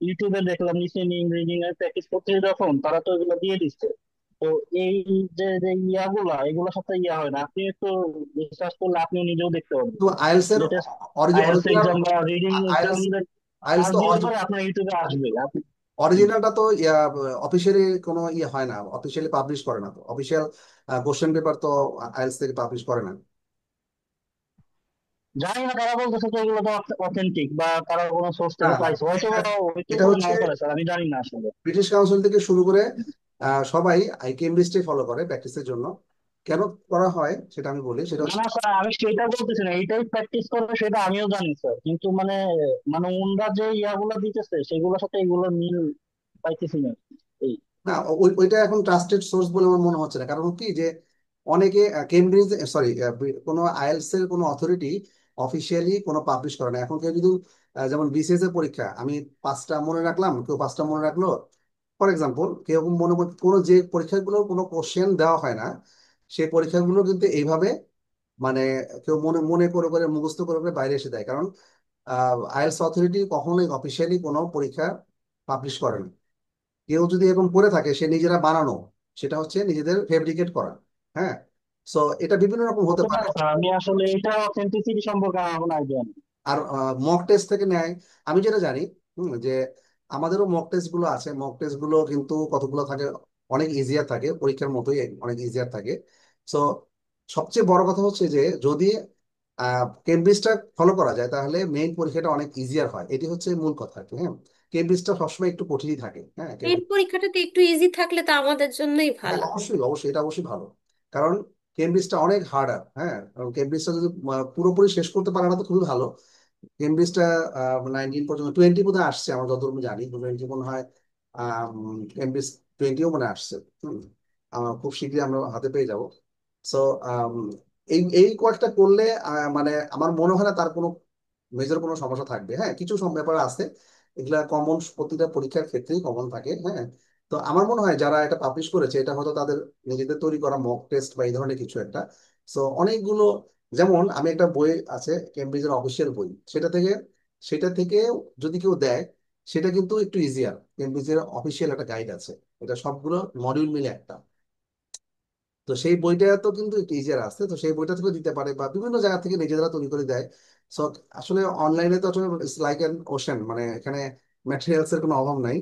ইউটিউবে দেখলাম, লিসেনিং রিডিং এর প্র্যাকটিস করতে যখন তারা তো এগুলো দিয়ে দিচ্ছে। তো এই যে যে ইয়াগুলা এগুলোর সাথে ইয়া হয় না, আপনি একটু রিসার্চ করলে আপনিও নিজেও দেখতে পারবেন। তো আইএলস এর লেটেস্ট আইএলটিএস অরিজিনাল এক্সাম বা reading exam IELTS IELTS search তো দিলে পরে আপনার ইউটিউবে আসবে আপনি। অরিজিনালটা তো অফিসিয়ালি কোনো ইয়ে হয় না, অফিসিয়ালি পাবলিশ করে না, তো অফিসিয়াল কোশ্চেন পেপার তো আইএলস থেকে পাবলিশ করে না। জানি না কারা বলতেছে তো এগুলো তো অথেন্টিক, বা কারা কোনো সোর্স না, থেকে না, পাইছে, হয়তো এটা হয়তো এটা বা হচ্ছে নাও পারে স্যার, আমি জানি না আসলে। ব্রিটিশ কাউন্সিল থেকে শুরু করে সবাই কেমব্রিজটাই ফলো করে প্র্যাকটিসের জন্য। কেন করা হয় সেটা আমি বলি, সেটা না হচ্ছে না স্যার, আমি সেটা বলতেছি না, এইটাই প্র্যাকটিস করে সেটা আমিও জানি স্যার, কিন্তু মানে মানে ওনরা যে ইয়াগুলো দিতেছে সেগুলোর সাথে এগুলো মিল পাইতেছি না এই। না, ওইটা এখন ট্রাস্টেড সোর্স বলে আমার মনে হচ্ছে না। কারণ কি যে অনেকে কেমব্রিজ, সরি, কোনো আইএলটিএস এর কোনো অথরিটি অফিসিয়ালি কোনো পাবলিশ করে না। এখন কেউ যদি যেমন বিসিএস এর পরীক্ষা আমি 5টা মনে রাখলাম, কেউ 5টা মনে রাখলো, ফর এক্সাম্পল, কেউ কোনো যে পরীক্ষাগুলো কোনো কোশ্চেন দেওয়া হয় না, সেই পরীক্ষাগুলো কিন্তু এইভাবে মানে কেউ মনে মনে করে করে মুখস্থ করে করে বাইরে এসে দেয়। কারণ আইএলটিএস অথরিটি কখনোই অফিসিয়ালি কোনো পরীক্ষা পাবলিশ করে না। কেউ যদি এরকম করে থাকে সে নিজেরা বানানো, সেটা হচ্ছে নিজেদের ফেব্রিকেট করা। হ্যাঁ, সো এটা বিভিন্ন রকম হতে হতে পারে। পারে স্যার, আমি আসলে এটা অথেন্টিসিটি সম্পর্কে আমার কোনো আইডিয়া নেই। আর মক টেস্ট থেকে নেয়, আমি যেটা জানি, যে আমাদেরও মক টেস্ট গুলো আছে। মক টেস্ট গুলো কিন্তু কতগুলো থাকে, অনেক ইজিয়ার থাকে, পরীক্ষার মতোই অনেক ইজিয়ার থাকে। সো সবচেয়ে বড় কথা হচ্ছে যে যদি কেমব্রিজটা ফলো করা যায় তাহলে মেইন পরীক্ষাটা অনেক ইজিয়ার হয়, এটি হচ্ছে মূল কথা আর কি। হ্যাঁ, কেমব্রিজটা সবসময় একটু কঠিনই থাকে। হ্যাঁ, এর পরীক্ষাটাতে একটু ইজি থাকলে তো আমাদের জন্যই হ্যাঁ, ভালো। অবশ্যই অবশ্যই, এটা অবশ্যই ভালো। কারণ কেমব্রিজটা অনেক হার্ডার। হ্যাঁ, কারণ কেমব্রিজটা যদি পুরোপুরি শেষ করতে পারে না তো খুবই ভালো। কেমব্রিজটা 19 পর্যন্ত 20 বোধহয় আসছে আমার যতটুকু আমি জানি, 20 মনে হয়। কেমব্রিজ 20ও মনে হয় আসছে। খুব শীঘ্রই আমরা হাতে পেয়ে যাব। সো এই এই কয়েকটা করলে মানে আমার মনে হয় না তার কোনো মেজর কোনো সমস্যা থাকবে। হ্যাঁ, কিছু সব ব্যাপার আছে, এগুলা কমন, প্রতিটা পরীক্ষার ক্ষেত্রেই কমন থাকে। হ্যাঁ, তো আমার মনে হয় যারা এটা পাবলিশ করেছে এটা হয়তো তাদের নিজেদের তৈরি করা মক টেস্ট বা এই ধরনের কিছু একটা। সো অনেকগুলো, যেমন আমি একটা বই আছে কেমব্রিজের অফিসিয়াল বই, সেটা থেকে যদি কেউ দেয়, সেটা কিন্তু একটু ইজিয়ার। কেমব্রিজের অফিসিয়াল একটা গাইড আছে, এটা সবগুলো মডিউল মিলে একটা। তো সেই বইটা তো কিন্তু একটু ইজিয়ার আসছে, তো সেই বইটা থেকে দিতে পারে বা বিভিন্ন জায়গা থেকে নিজেরা তৈরি করে দেয়। সো আসলে অনলাইনে তো আসলে লাইক অ্যান ওশেন, মানে এখানে ম্যাটেরিয়ালস এর কোনো অভাব নাই।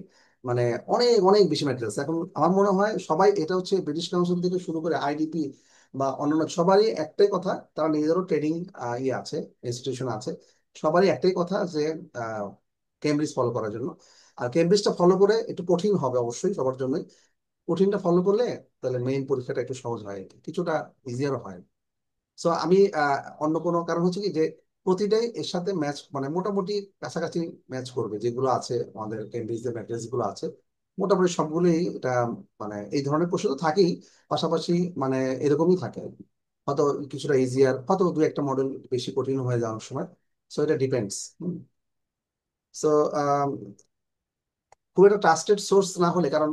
মানে অনেক অনেক বেশি ম্যাটেরিয়ালস। এখন আমার মনে হয় সবাই, এটা হচ্ছে ব্রিটিশ কাউন্সিল থেকে শুরু করে আইডিপি বা অন্যান্য সবারই একটাই কথা, তারা নিজেদেরও ট্রেনিং ইয়ে আছে, ইনস্টিটিউশন আছে, সবারই একটাই কথা যে কেমব্রিজ ফলো করার জন্য। আর কেমব্রিজটা ফলো করে একটু কঠিন হবে অবশ্যই সবার জন্য। কঠিনটা ফলো করলে তাহলে মেইন পরীক্ষাটা একটু সহজ হয়, কিছুটা ইজিয়ারও হয়। সো আমি অন্য কোনো কারণ হচ্ছে কি যে প্রতিটাই এর সাথে ম্যাচ, মানে মোটামুটি কাছাকাছি ম্যাচ করবে যেগুলো আছে আমাদের কেমব্রিজের ম্যাট্রিক্স গুলো আছে, মোটামুটি সবগুলোই এটা, মানে এই ধরনের প্রশ্ন তো থাকেই, পাশাপাশি মানে এরকমই থাকে আর কি। হয়তো কিছুটা ইজিয়ার, হয়তো দু একটা মডেল বেশি কঠিন হয়ে যায় অনেক সময়। সো এটা ডিপেন্ডস। সো খুব একটা ট্রাস্টেড সোর্স না হলে, কারণ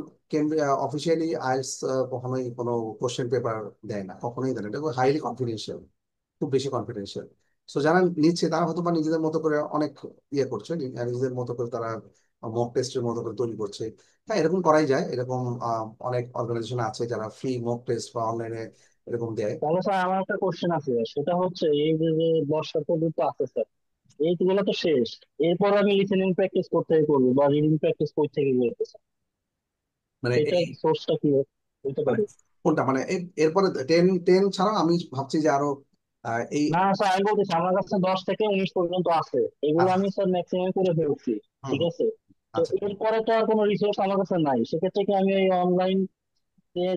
অফিসিয়ালি আইএলটিএস কখনোই কোনো কোশ্চেন পেপার দেয় না, কখনোই দেয় না, এটা হাইলি কনফিডেন্সিয়াল, খুব বেশি কনফিডেন্সিয়াল। সো যারা নিচ্ছে তারা হয়তো বা নিজেদের মতো করে অনেক ইয়ে করছে, নিজেদের মতো করে তারা মক টেস্টের মতো করে তৈরি করছে। হ্যাঁ, এরকম করাই যায়, এরকম অনেক অর্গানাইজেশন আছে যারা ফ্রি মক টেস্ট বা অনলাইনে এরকম দেয়। তাহলে স্যার আমার একটা কোশ্চেন আছে, সেটা হচ্ছে এই যে যে বর্ষার পদ্ধতি আছে স্যার, এইগুলো তো শেষ, এরপর আমি লিসেনিং প্র্যাকটিস করতে করবো বা রিডিং প্র্যাকটিস কই থেকে করতে স্যার? মানে সেটার এই, সোর্সটা কি হতে মানে পারে? কোনটা, মানে এরপরে টেন টেন ছাড়াও আমি ভাবছি যে আরো এই, না স্যার, আমি বলতেছি আমার কাছে 10 থেকে 19 পর্যন্ত আছে, এগুলো আচ্ছা, আমি স্যার ম্যাক্সিমাম করে ফেলছি। হুম, ঠিক আছে, তো আচ্ছা। এরপরে তো আর কোনো রিসোর্স আমার কাছে নাই, সেক্ষেত্রে কি আমি এই অনলাইন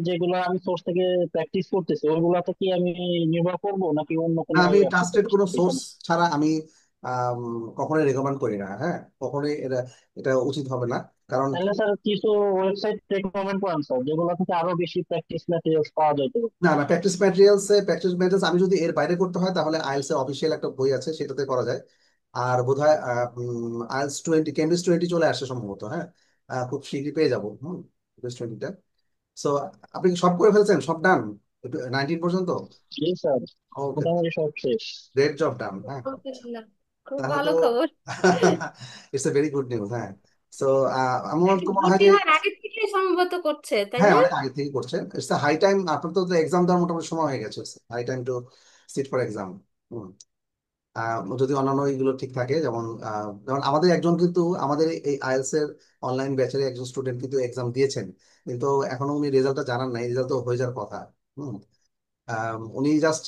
যেগুলো আমি সোর্স থেকে প্র্যাকটিস করতেছি ওইগুলাতে কি আমি নির্ভর করবো, নাকি অন্য না, কোনো আমি ওয়ে আছে ট্রাস্টেড কোনো সোর্স এখানে? ছাড়া আমি আম, কখনোই রেকমেন্ড করি না। হ্যাঁ, কখনোই এটা এটা উচিত হবে না। কারণ তাহলে স্যার কিছু ওয়েবসাইট রেকমেন্ড করেন স্যার, যেগুলো থেকে আরো বেশি প্র্যাকটিস ম্যাটেরিয়ালস পাওয়া যায় তো? না না, প্র্যাকটিস ম্যাটেরিয়ালস আমি যদি এর বাইরে করতে হয় তাহলে আইএলটিএস এর অফিসিয়াল একটা বই আছে, সেটাতে করা যায়। আর বোধহয় আইএলটিএস 20, কেমব্রিজ 20 চলে আসছে সম্ভবত। হ্যাঁ, খুব শীঘ্রই পেয়ে যাবো। কেমব্রিজ 20টা। সো আপনি কি সব করে ফেলছেন, সব ডান 19 পর্যন্ত? জি স্যার, ওকে, মোটামুটি সব শেষ। গ্রেট জব ডান। হ্যাঁ, আলহামদুলিল্লাহ, খুব তাহলে ভালো তো খবর। It's a very good news. হ্যাঁ, সো আমার তো মনে হয় ভর্তি যে হওয়ার আগে থেকে সম্ভবত করছে, তাই হ্যাঁ, না? অনেক আগে থেকে করছেন। ইটস হাই টাইম, আপনার তো এক্সাম দেওয়ার মোটামুটি সময় হয়ে গেছে, high time to sit for exam. যদি অন্যান্য এগুলো ঠিক থাকে, যেমন আমাদের একজন কিন্তু আমাদের এই আইএলটিএস এর অনলাইন ব্যাচের একজন স্টুডেন্ট কিন্তু এক্সাম দিয়েছেন, কিন্তু এখনো উনি রেজাল্টটা জানান নাই, রেজাল্ট তো হয়ে যাওয়ার কথা। হুম, উনি জাস্ট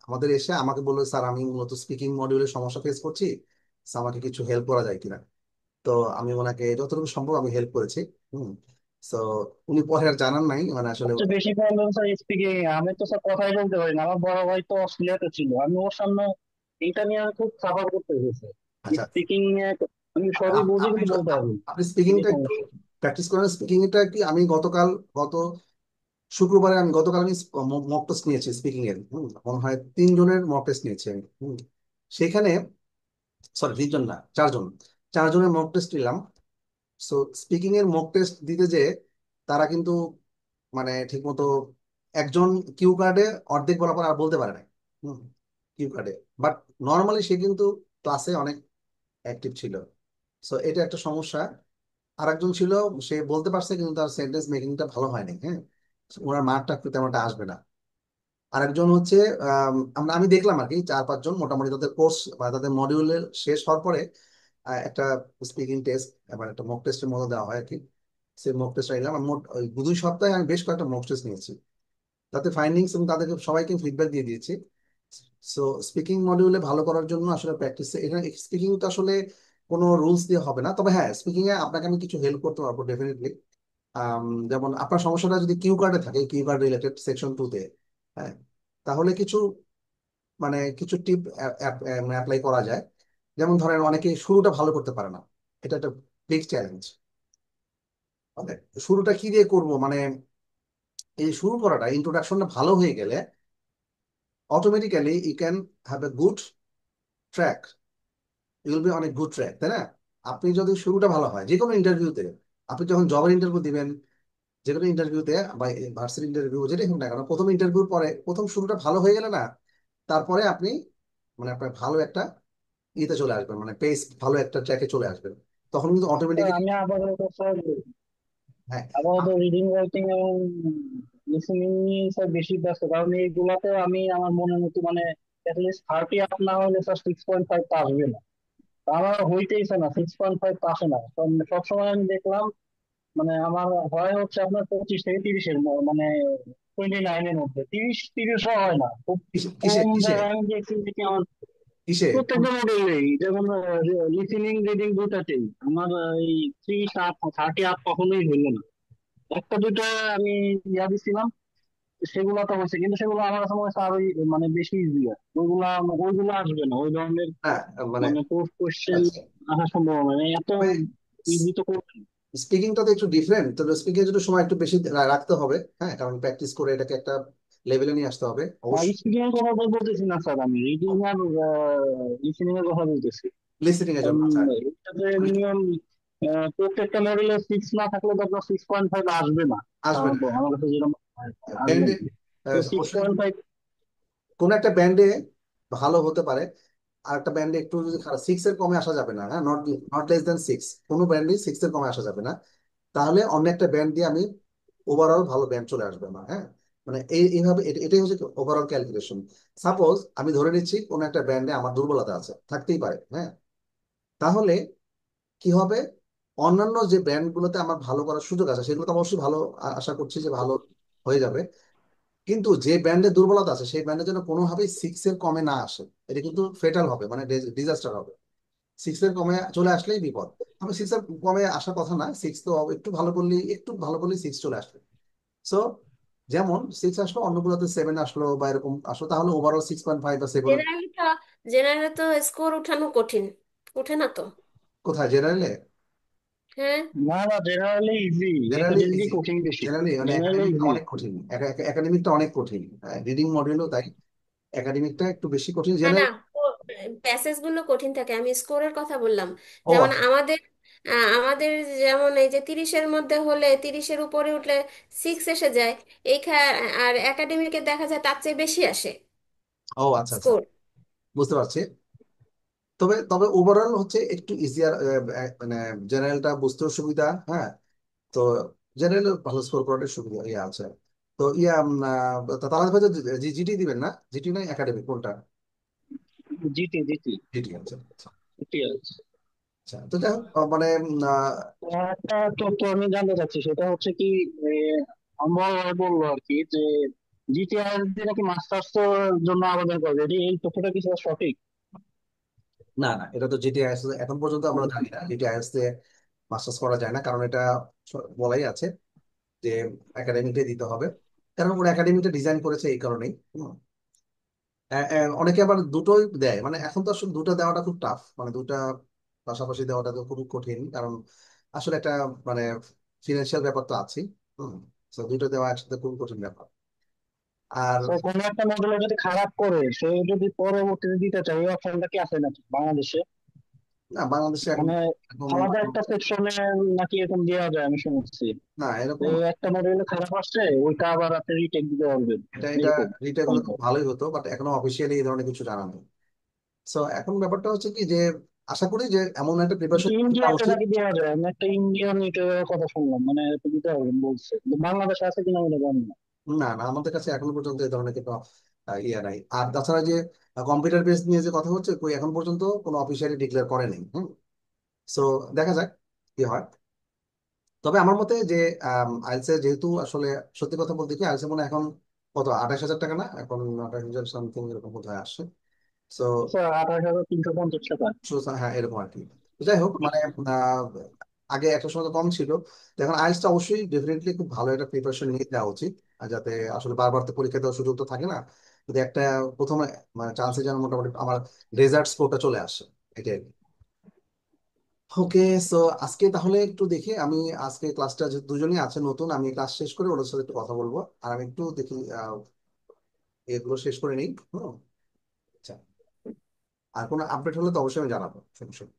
আমাদের এসে আমাকে বললো, স্যার আমি মূলত স্পিকিং মডিউলের সমস্যা ফেস করছি, so আমাকে কিছু হেল্প করা যায় কিনা। তো আমি ওনাকে যতটুকু সম্ভব আমি হেল্প করেছি। হুম, সো উনি পরে আর জানান নাই মানে আসলে। সবচেয়ে বেশি প্রবলেম স্যার স্পিকিং। আমি তো স্যার কথাই বলতে পারি না, আমার বড় ভাই তো অস্ট্রেলিয়াতে ছিল, আমি ওর সামনে এটা নিয়ে আমি খুব সাফার করতে হয়েছে। আচ্ছা, স্পিকিং নিয়ে আমি সবই বুঝি আপনি কিন্তু বলতে পারি না। আপনি এটাই স্পিকিংটা একটু সমস্যা। প্র্যাকটিস করেন। স্পিকিংটা কি, আমি গত শুক্রবারে গতকাল আমি মক টেস্ট নিয়েছি স্পিকিং এর। মনে হয় 3 জনের মক টেস্ট নিয়েছি আমি। সেখানে, সরি 3 জন না, 4 জন, 4 জনের মক টেস্ট নিলাম। সো স্পিকিং এর মক টেস্ট দিতে যে তারা কিন্তু মানে ঠিকমতো, একজন কিউ কার্ডে অর্ধেক বলার পর আর বলতে পারে না কিউ কার্ডে। বাট নর্মালি সে কিন্তু ক্লাসে অনেক অ্যাক্টিভ ছিল। সো এটা একটা সমস্যা। আরেকজন ছিল, সে বলতে পারছে কিন্তু তার সেন্টেন্স মেকিংটা ভালো হয়নি। হ্যাঁ, ওনার মার্কটা তেমন একটা আসবে না। আরেকজন হচ্ছে, আমি দেখলাম আর কি 4-5 জন মোটামুটি তাদের কোর্স বা তাদের মডিউলের শেষ হওয়ার পরে একটা স্পিকিং টেস্ট, এবার একটা মক টেস্টের মতো দেওয়া হয় আর কি। সেই মক টেস্ট নিলাম আমি মোট ওই 2 সপ্তাহে আমি বেশ কয়েকটা মক টেস্ট নিয়েছি। তাতে ফাইন্ডিংস এবং তাদেরকে সবাইকে ফিডব্যাক দিয়ে দিয়েছি। সো স্পিকিং মডিউলে ভালো করার জন্য আসলে প্র্যাকটিস, এখানে স্পিকিং তো আসলে কোনো রুলস দিয়ে হবে না, তবে হ্যাঁ স্পিকিং এ আপনাকে আমি কিছু হেল্প করতে পারবো ডেফিনেটলি। যেমন আপনার সমস্যাটা যদি কিউ কার্ডে থাকে, কিউ কার্ড রিলেটেড সেকশন 2-তে, হ্যাঁ, তাহলে কিছু মানে কিছু টিপ অ্যাপ্লাই করা যায়। যেমন ধরেন অনেকে শুরুটা ভালো করতে পারে না, এটা একটা বিগ চ্যালেঞ্জ। মানে শুরুটা কি দিয়ে করব, মানে এই শুরু করাটা ইন্ট্রোডাকশনটা ভালো হয়ে গেলে automatically you can have a good track, you'll be অনেক গুড ট্র্যাক, তাই না? আপনি যদি শুরুটা ভালো হয় যে কোনো ইন্টারভিউতে, আপনি যখন জবের ইন্টারভিউ দিবেন, যে কোনো ইন্টারভিউতে বা ভার্সিটি ইন্টারভিউ যেটাই হোক না কেন, প্রথম ইন্টারভিউর পরে প্রথম শুরুটা ভালো হয়ে গেলে না, তারপরে আপনি মানে আপনার ভালো একটা ইতে চলে আসবেন, মানে পেস ভালো একটা ট্র্যাকে চলে আসবেন। তখন কিন্তু স্যার অটোমেটিক্যালি, আমি আপাতত স্যার হ্যাঁ, আপাতত রিডিং রাইটিং এবং লিসেনিং নিয়ে স্যার বেশি ব্যস্ত, কারণ এইগুলাতে আমি আমার মনের মতো মানে অ্যাটলিস্ট 30 আপ না হলে স্যার 6.5 তো আসবে না। তা আমার হইতেইছে না, 6.5 তো আসে না। সবসময় আমি দেখলাম মানে আমার হয় হচ্ছে আপনার 25 থেকে 30-এর মানে 29-এর মধ্যে, 30-30ও হয় না, খুব কিসে কম কিসে জায়গায় আমি দেখছি যে কি আমার কিসে প্রত্যেকটা মডেলেই, যেমন লিসেনিং রিডিং দুটাতেই আমার এই 30 আপ কখনোই হইলো না। একটা দুইটা আমি ইয়া দিছিলাম, সেগুলো তো হয়েছে, কিন্তু সেগুলো আমার কাছে মনে হচ্ছে আরোই মানে বেশি ইজি। ওইগুলা ওইগুলো আসবে না, ওই ধরনের হ্যাঁ, মানে মানে কোশ্চেন আচ্ছা, আসার সম্ভাবনা নেই, এত তবে ইজি তো করবে না। স্পিকিংটা তো একটু ডিফারেন্ট, তো স্পিকিং এর জন্য সময় একটু বেশি রাখতে হবে। হ্যাঁ, কারণ প্র্যাকটিস করে এটাকে একটা লেভেলে নিয়ে আসতে হবে আর অবশ্যই। স্পিকিং এর কথা তো বলতেছি না স্যার, আমি রিডিং আর লিসেনিং এর কথা বলতেছি। লিসেনিং এর কারণ জন্য, আচ্ছা। এটাতে মিনিমাম প্রত্যেকটা মডেলে 6 না থাকলে তো আপনার 6.5 আসবে না। আসবে না, আমার কাছে যেরকম মনে হয় আসবে ব্যান্ডে না। তো সিক্স অবশ্যই পয়েন্ট ফাইভ কোন একটা ব্যান্ডে ভালো হতে পারে, আর একটা ব্যান্ডে একটু যদি খারাপ, 6-এর কমে আসা যাবে না। হ্যাঁ, নট নট লেস দেন 6, কোনো ব্যান্ডে 6-এর কমে আসা যাবে না। তাহলে অন্য একটা ব্যান্ড দিয়ে আমি ওভারঅল ভালো ব্যান্ড চলে আসবে না। হ্যাঁ, মানে এইভাবে এটাই হচ্ছে ওভারঅল ক্যালকুলেশন। সাপোজ আমি ধরে নিচ্ছি কোন একটা ব্যান্ডে আমার দুর্বলতা আছে, থাকতেই পারে, হ্যাঁ, তাহলে কি হবে, অন্যান্য যে ব্যান্ড গুলোতে আমার ভালো করার সুযোগ আছে সেগুলো তো অবশ্যই ভালো, আশা করছি যে ভালো হয়ে যাবে। কিন্তু যে ব্যান্ডে দুর্বলতা আছে সেই ব্যান্ডে যেন কোনোভাবেই 6-এর কমে না আসে, এটা কিন্তু ফেটাল হবে, মানে ডিজাস্টার হবে। 6-এর কমে চলে আসলেই বিপদ। তবে 6-এর কমে আসার কথা না, 6 তো একটু ভালো করলেই 6 চলে আসবে। সো যেমন 6 আসলো, অন্যগুলোতে 7 আসলো বা এরকম আসলো, তাহলে ওভারঅল 6.5 বা 7। জেনারেলি তো জেনারেলে তো স্কোর উঠানো কঠিন, উঠে না তো? কোথায় জেনারেলে? হ্যাঁ। না না, জেনারেলি ইজি, জেনারেলি একাডেমিকই ইজি, কঠিন বেশি। জেনারেলি মানে জেনারেলি একাডেমিকটা ইজি। অনেক কঠিন, একাডেমিকটা অনেক কঠিন। রিডিং মডিউলও তাই, একাডেমিকটা একটু বেশি কঠিন না না, জেনারেল। প্যাসেজ গুলো কঠিন থাকে, আমি স্কোরের কথা বললাম। ও যেমন আচ্ছা, আমাদের যেমন এই যে 30-এর মধ্যে হলে, 30-এর উপরে উঠলে 6 এসে যায়। আর একাডেমিকে দেখা যায় তার চেয়ে বেশি আসে ও আচ্ছা আচ্ছা, স্কোর। বুঝতে পারছি। তবে তবে ওভারঅল হচ্ছে একটু ইজিয়ার, মানে জেনারেলটা বুঝতেও সুবিধা। হ্যাঁ, তো জেনারেল ভালো স্কোর করার সুবিধা ইয়ে আছে। তো ইয়া তারা হয়তো জিটি দিবেন না, জিটি নাই একাডেমিক কোনটা? জিটি জিটি জিটি আছে, আচ্ছা। জিটি আছে। আচ্ছা, তো যাই হোক, মানে তো একটা তথ্য আমি জানতে চাচ্ছি, সেটা হচ্ছে কি আমার বললো আর কি যে জিটিআর দিয়ে নাকি মাস্টার্স জন্য আবেদন করবে, এই তথ্যটা কি স্যার সঠিক? না না, এটা তো জিটি এখন পর্যন্ত আমরা জানি না জিটি আইএলটিএস দিয়ে মাস্টার্স করা যায় না, কারণ এটা বলাই আছে যে একাডেমিটাই দিতে হবে, কারণ ওরা একাডেমিটা ডিজাইন করেছে এই কারণেই। অনেকে আবার দুটোই দেয়, মানে এখন তো আসলে দুটো দেওয়াটা খুব টাফ, মানে দুটা পাশাপাশি দেওয়াটা তো খুবই কঠিন, কারণ আসলে একটা মানে ফিনান্সিয়াল ব্যাপার তো আছে। হম। তো দুটো দেওয়া একসাথে খুব কঠিন ব্যাপার। আর তো কোনো একটা মডেলে যদি খারাপ করে, সে যদি পরবর্তীতে দিতে চায়, এই অপশনটা কি আছে নাকি বাংলাদেশে? না, বাংলাদেশে এখন মানে এখন আলাদা একটা সেকশনে নাকি এরকম দেওয়া যায়, আমি শুনছি না যে এরকম। একটা মডেলে খারাপ আসছে, ওইটা আবার আপনি রিটেক দিতে পারবেন, এটা এটা এরকম রিটেক হলে খুব সম্ভব। ভালোই হতো, বাট এখনো অফিসিয়ালি এই ধরনের কিছু জানা নেই। সো এখন ব্যাপারটা হচ্ছে কি যে আশা করি যে এমন একটা কিন্তু প্রিপারেশন নেওয়া ইন্ডিয়াতে উচিত। নাকি দেওয়া যায়, আমি একটা ইন্ডিয়ান রিটেকের কথা শুনলাম, মানে এটা দিতে পারবেন বলছে, কিন্তু বাংলাদেশে আছে কিনা আমি জানি না। না না, আমাদের কাছে এখনো পর্যন্ত এই ধরনের কোনো ইয়ে নাই। আর তাছাড়া যে কম্পিউটার বেস নিয়ে যে কথা হচ্ছে, কই এখন পর্যন্ত কোনো অফিসিয়ালি ডিক্লেয়ার করে নেই। হুম। সো দেখা যাক কি হয়। তবে আমার মতে যে আইএলটিএস যেহেতু আসলে সত্যি কথা বলতে কি, আইএলটিএস মনে হয় এখন কত 28,000 টাকা, না এখন 28,000 সামথিং এরকম বোধহয় আসে। সো 28,350 টাকা। হ্যাঁ এরকম আর কি। তো যাই হোক, মানে আহ, আগে একটা সময় তো কম ছিল, তো এখন আইএলটিএসটা অবশ্যই ডেফিনেটলি খুব ভালো একটা প্রিপারেশন নিয়ে দেওয়া উচিত। আর যাতে আসলে বারবার তো পরীক্ষা দেওয়ার সুযোগ তো থাকে না, যদি একটা প্রথমে মানে চান্সে যেন মোটামুটি আমার রেজাল্ট স্কোরটা চলে আসে, এটাই। ওকে। সো আজকে তাহলে একটু দেখি আমি, আজকে ক্লাসটা যে দুজনেই আছে নতুন, আমি ক্লাস শেষ করে ওদের সাথে একটু কথা বলবো। আর আমি একটু দেখি এগুলো শেষ করে নিই। হুম। আচ্ছা। আর কোনো আপডেট হলে তো অবশ্যই আমি জানাবো, সমস্যা নেই।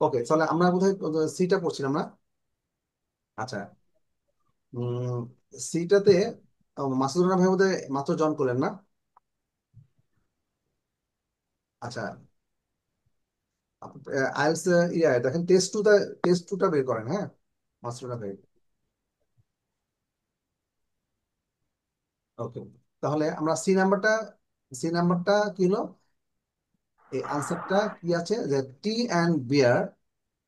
ওকে, তাহলে আমরা বোধহয় সিটা পড়ছিলাম না। আচ্ছা। উম সিটাতে মাসুদুর রহমান ভাই বোধহয় মাত্র জয়েন করলেন না? আচ্ছা। আইএলস ইয়া দেখেন, টেস্ট টুটা বের করেন, হ্যাঁ মাসুদুর রহমান ভাই। ওকে। তাহলে আমরা সি নাম্বারটা কি হলো? এই আনসারটা কি আছে যে tea and beer,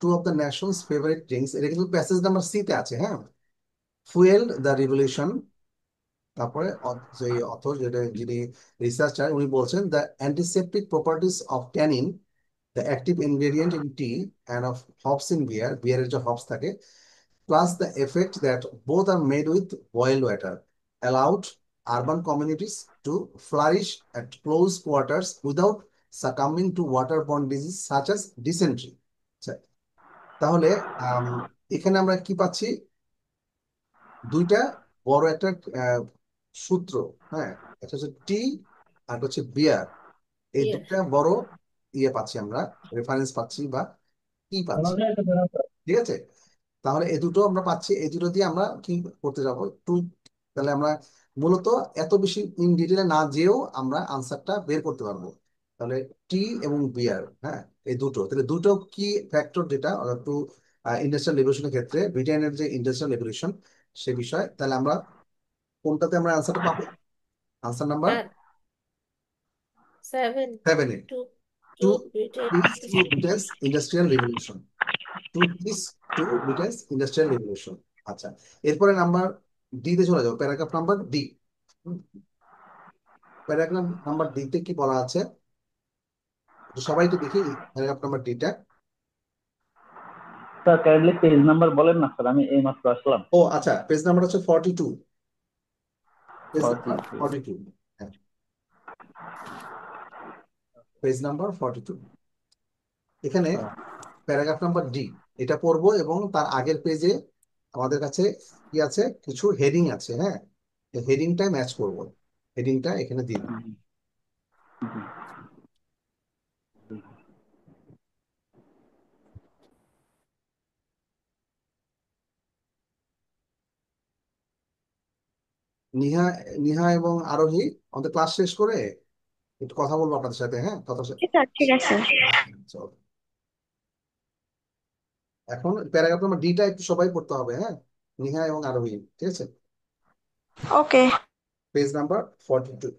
two of the nation's favourite drinks, এটা কিন্তু প্যাসেজ নাম্বার সি তে আছে, হ্যাঁ। Fuel the revolution. তারপরে যে অথর, যেটা যিনি রিসার্চার, উনি বলছেন the antiseptic properties of tannin, the active ingredient in tea and of hops in beer, বিয়ারের যে হপস থাকে, plus the effect that both are made with boiled water, allowed urban communities to flourish at close quarters without succumbing to waterborne disease such as dysentery. আচ্ছা, তাহলে আম, এখানে আমরা কি পাচ্ছি? দুইটা বড় একটা আহ, সূত্র, হ্যাঁ। একটা হচ্ছে টি, আর একটা হচ্ছে বিয়ার। এই Clear. দুটা বড় ইয়ে পাচ্ছি আমরা, রেফারেন্স পাচ্ছি বা কি পাচ্ছি, ঠিক আছে। তাহলে এই দুটো আমরা পাচ্ছি, এই দুটো দিয়ে আমরা কি করতে যাব টু। তাহলে আমরা মূলত এত বেশি ইন ডিটেলে না যেও আমরা আনসারটা বের করতে পারবো। তাহলে টি এবং বিয়ার, হ্যাঁ, এই দুটো, তাহলে দুটো কি ফ্যাক্টর, যেটা একটু ইন্ডাস্ট্রিয়াল রেভলিউশনের ক্ষেত্রে ব্রিটেনের যে ইন্ডাস্ট্রিয়াল রেভলিউশন সে বিষয়, তাহলে আমরা কোনটাতে আমরা আনসারটা পাবো? আনসার নাম্বার আর 7 7-এ, to to to Britain. Is to Britain's industrial revolution, to is to Britain's industrial revolution. আচ্ছা, এরপরে নাম্বার ডি তে চলে যাবো, paragraph number D. Paragraph number D তে কি বলা আছে একটু সবাই একটু দেখি, প্যারাগ্রাফ নাম্বার ডিটা। স্যার কাইন্ডলি পেজ নাম্বার বলেন না স্যার, আমি এইমাত্র আসলাম। ও আচ্ছা, পেজ নাম্বার হচ্ছে 42, পেজ নাম্বার 42। 42। হ্যাঁ, পেজ নাম্বার 42। এখানে প্যারাগ্রাফ নাম্বার ডি, এটা পড়বো এবং তার আগের পেজে আমাদের কাছে কি আছে, কিছু হেডিং আছে, হ্যাঁ। হেডিংটা ম্যাচ করবো, হেডিংটা এখানে দিয়ে দিই। নিহা নিহা এবং আরোহী, আমাদের ক্লাস শেষ করে একটু কথা বলবো আপনাদের সাথে, হ্যাঁ কথা। ঠিক আছে। চলো, এখন প্যারাগ্রাফ নাম্বার ডিটা একটু সবাই পড়তে হবে, হ্যাঁ, নিহা এবং আরোহী, ঠিক আছে। ওকে। Page number 42।